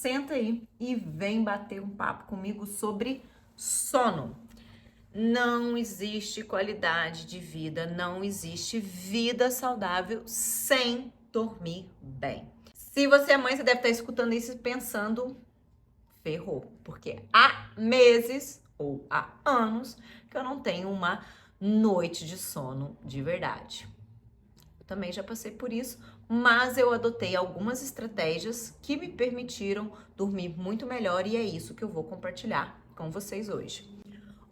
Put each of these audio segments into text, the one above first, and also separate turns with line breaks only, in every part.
Senta aí e vem bater um papo comigo sobre sono. Não existe qualidade de vida, não existe vida saudável sem dormir bem. Se você é mãe, você deve estar escutando isso e pensando, ferrou, porque há meses ou há anos que eu não tenho uma noite de sono de verdade. Também já passei por isso, mas eu adotei algumas estratégias que me permitiram dormir muito melhor e é isso que eu vou compartilhar com vocês hoje.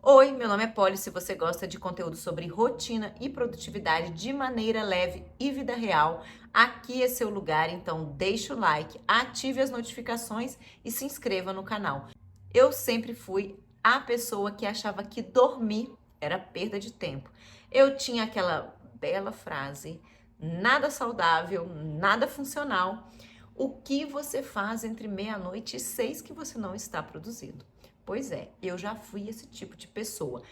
Oi, meu nome é Polly. Se você gosta de conteúdo sobre rotina e produtividade de maneira leve e vida real, aqui é seu lugar, então deixa o like, ative as notificações e se inscreva no canal. Eu sempre fui a pessoa que achava que dormir era perda de tempo. Eu tinha aquela bela frase: nada saudável, nada funcional. O que você faz entre meia-noite e 6 que você não está produzindo? Pois é, eu já fui esse tipo de pessoa.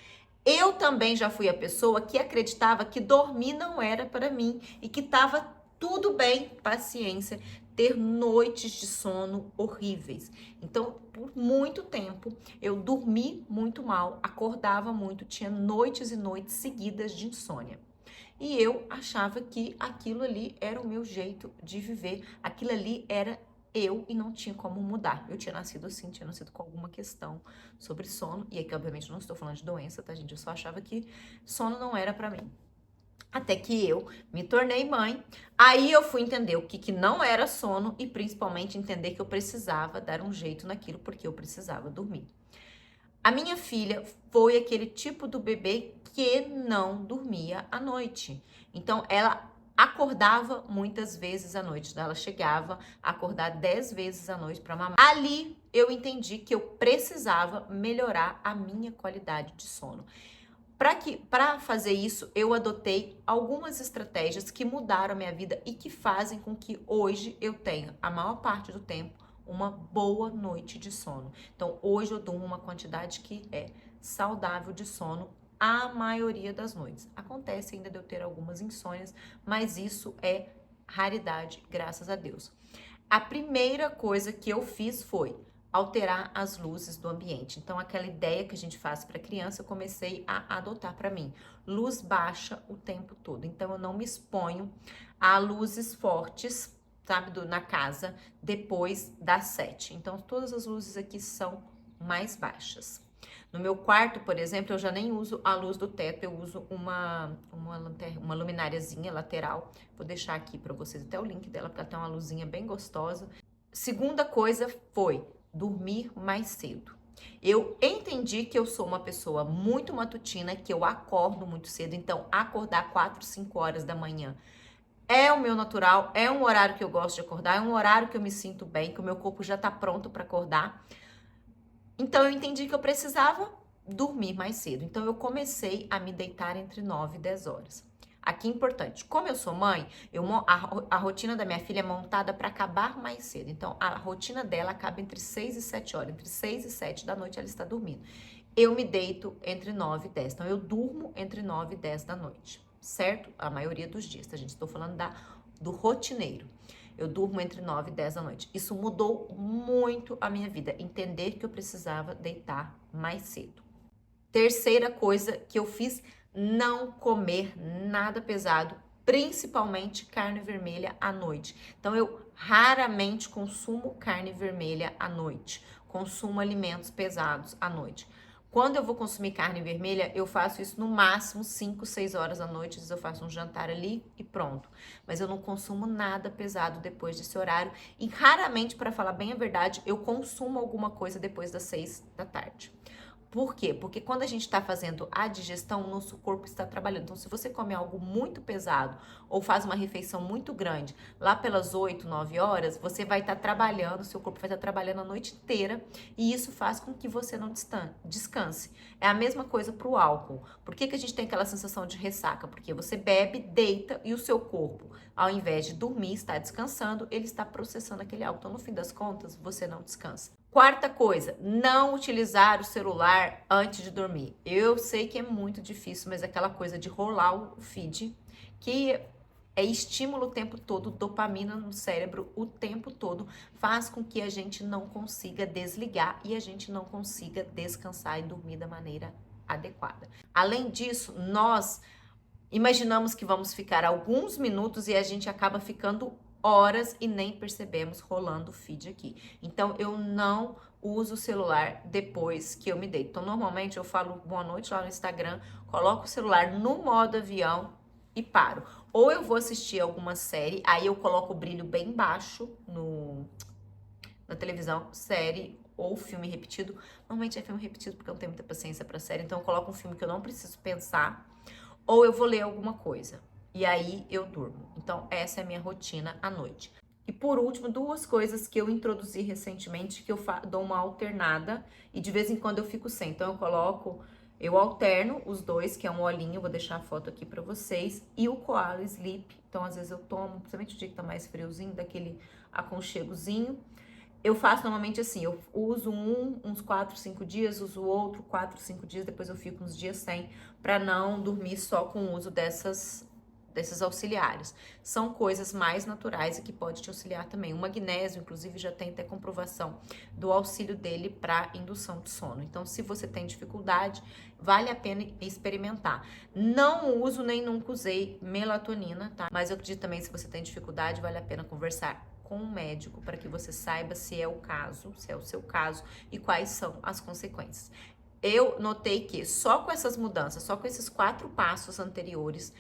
Eu também já fui a pessoa que acreditava que dormir não era para mim e que estava tudo bem, paciência, ter noites de sono horríveis. Então, por muito tempo, eu dormi muito mal, acordava muito, tinha noites e noites seguidas de insônia. E eu achava que aquilo ali era o meu jeito de viver, aquilo ali era eu e não tinha como mudar. Eu tinha nascido assim, tinha nascido com alguma questão sobre sono, e aqui obviamente não estou falando de doença, tá gente? Eu só achava que sono não era pra mim. Até que eu me tornei mãe, aí eu fui entender o que não era sono e principalmente entender que eu precisava dar um jeito naquilo porque eu precisava dormir. A minha filha foi aquele tipo do bebê que não dormia à noite. Então, ela acordava muitas vezes à noite. Ela chegava a acordar 10 vezes à noite para mamar. Ali, eu entendi que eu precisava melhorar a minha qualidade de sono. Para fazer isso, eu adotei algumas estratégias que mudaram a minha vida e que fazem com que hoje eu tenha, a maior parte do tempo, uma boa noite de sono. Então, hoje eu durmo uma quantidade que é saudável de sono a maioria das noites. Acontece ainda de eu ter algumas insônias, mas isso é raridade, graças a Deus. A primeira coisa que eu fiz foi alterar as luzes do ambiente. Então, aquela ideia que a gente faz para criança, eu comecei a adotar para mim. Luz baixa o tempo todo. Então, eu não me exponho a luzes fortes, sabe, na casa, depois das 7. Então, todas as luzes aqui são mais baixas. No meu quarto, por exemplo, eu já nem uso a luz do teto, eu uso uma lumináriazinha lateral. Vou deixar aqui para vocês até o link dela, porque ela tem uma luzinha bem gostosa. Segunda coisa foi dormir mais cedo. Eu entendi que eu sou uma pessoa muito matutina, que eu acordo muito cedo, então acordar 4, 5 horas da manhã é o meu natural, é um horário que eu gosto de acordar, é um horário que eu me sinto bem, que o meu corpo já tá pronto para acordar. Então eu entendi que eu precisava dormir mais cedo. Então eu comecei a me deitar entre 9 e 10 horas. Aqui é importante, como eu sou mãe, a rotina da minha filha é montada para acabar mais cedo. Então a rotina dela acaba entre 6 e 7 horas. Entre 6 e 7 da noite ela está dormindo. Eu me deito entre 9 e 10. Então eu durmo entre 9 e 10 da noite, certo? A maioria dos dias, tá, gente? Estou falando do rotineiro. Eu durmo entre 9 e 10 da noite. Isso mudou muito a minha vida. Entender que eu precisava deitar mais cedo. Terceira coisa que eu fiz, não comer nada pesado, principalmente carne vermelha à noite. Então eu raramente consumo carne vermelha à noite. Consumo alimentos pesados à noite. Quando eu vou consumir carne vermelha, eu faço isso no máximo 5, 6 horas da noite. Às vezes eu faço um jantar ali e pronto. Mas eu não consumo nada pesado depois desse horário. E raramente, para falar bem a verdade, eu consumo alguma coisa depois das 6 da tarde. Por quê? Porque quando a gente está fazendo a digestão, o nosso corpo está trabalhando. Então, se você come algo muito pesado ou faz uma refeição muito grande, lá pelas 8, 9 horas, você vai estar trabalhando, seu corpo vai estar trabalhando a noite inteira e isso faz com que você não descanse. É a mesma coisa para o álcool. Por que a gente tem aquela sensação de ressaca? Porque você bebe, deita e o seu corpo, ao invés de dormir, está descansando, ele está processando aquele álcool. Então, no fim das contas, você não descansa. Quarta coisa, não utilizar o celular antes de dormir. Eu sei que é muito difícil, mas aquela coisa de rolar o feed, que É estímulo o tempo todo, dopamina no cérebro o tempo todo, faz com que a gente não consiga desligar e a gente não consiga descansar e dormir da maneira adequada. Além disso, nós imaginamos que vamos ficar alguns minutos e a gente acaba ficando horas e nem percebemos rolando o feed aqui. Então, eu não uso o celular depois que eu me deito. Então, normalmente eu falo boa noite lá no Instagram, coloco o celular no modo avião e paro. Ou eu vou assistir alguma série, aí eu coloco o brilho bem baixo na televisão, série ou filme repetido. Normalmente é filme repetido porque eu não tenho muita paciência pra série, então eu coloco um filme que eu não preciso pensar. Ou eu vou ler alguma coisa. E aí eu durmo. Então, essa é a minha rotina à noite. E por último, duas coisas que eu introduzi recentemente, que eu dou uma alternada e de vez em quando eu fico sem. Então, eu alterno os dois, que é um olhinho, vou deixar a foto aqui pra vocês, e o Koala Sleep. Então, às vezes eu tomo, principalmente o dia que tá mais friozinho, daquele aconchegozinho. Eu faço normalmente assim, eu uso uns 4, 5 dias, uso o outro 4, 5 dias, depois eu fico uns dias sem, para não dormir só com o uso desses auxiliares. São coisas mais naturais e que pode te auxiliar também. O magnésio, inclusive, já tem até comprovação do auxílio dele para indução de sono. Então, se você tem dificuldade, vale a pena experimentar. Não uso nem nunca usei melatonina, tá? Mas eu acredito também, se você tem dificuldade, vale a pena conversar com um médico para que você saiba se é o caso, se é o seu caso e quais são as consequências. Eu notei que só com essas mudanças, só com esses 4 passos anteriores,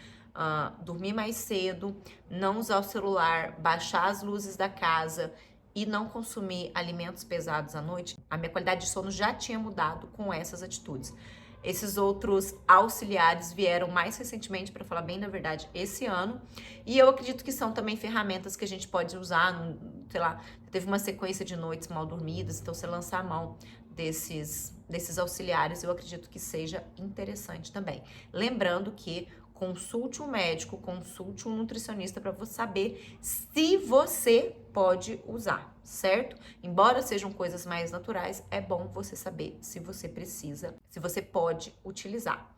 dormir mais cedo, não usar o celular, baixar as luzes da casa e não consumir alimentos pesados à noite, a minha qualidade de sono já tinha mudado com essas atitudes. Esses outros auxiliares vieram mais recentemente, para falar bem da verdade, esse ano. E eu acredito que são também ferramentas que a gente pode usar, sei lá, teve uma sequência de noites mal dormidas, então você lançar a mão desses auxiliares, eu acredito que seja interessante também. Lembrando que consulte um médico, consulte um nutricionista para você saber se você pode usar, certo? Embora sejam coisas mais naturais, é bom você saber se você precisa, se você pode utilizar.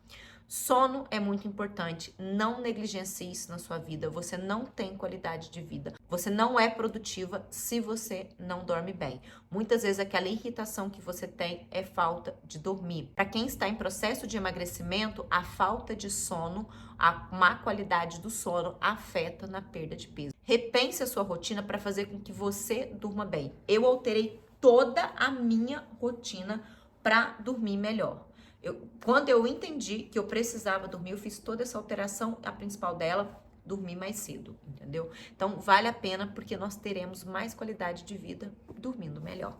Sono é muito importante, não negligencie isso na sua vida. Você não tem qualidade de vida. Você não é produtiva se você não dorme bem. Muitas vezes aquela irritação que você tem é falta de dormir. Para quem está em processo de emagrecimento, a falta de sono, a má qualidade do sono afeta na perda de peso. Repense a sua rotina para fazer com que você durma bem. Eu alterei toda a minha rotina para dormir melhor. Quando eu entendi que eu precisava dormir, eu fiz toda essa alteração, a principal dela, dormir mais cedo, entendeu? Então, vale a pena porque nós teremos mais qualidade de vida dormindo melhor.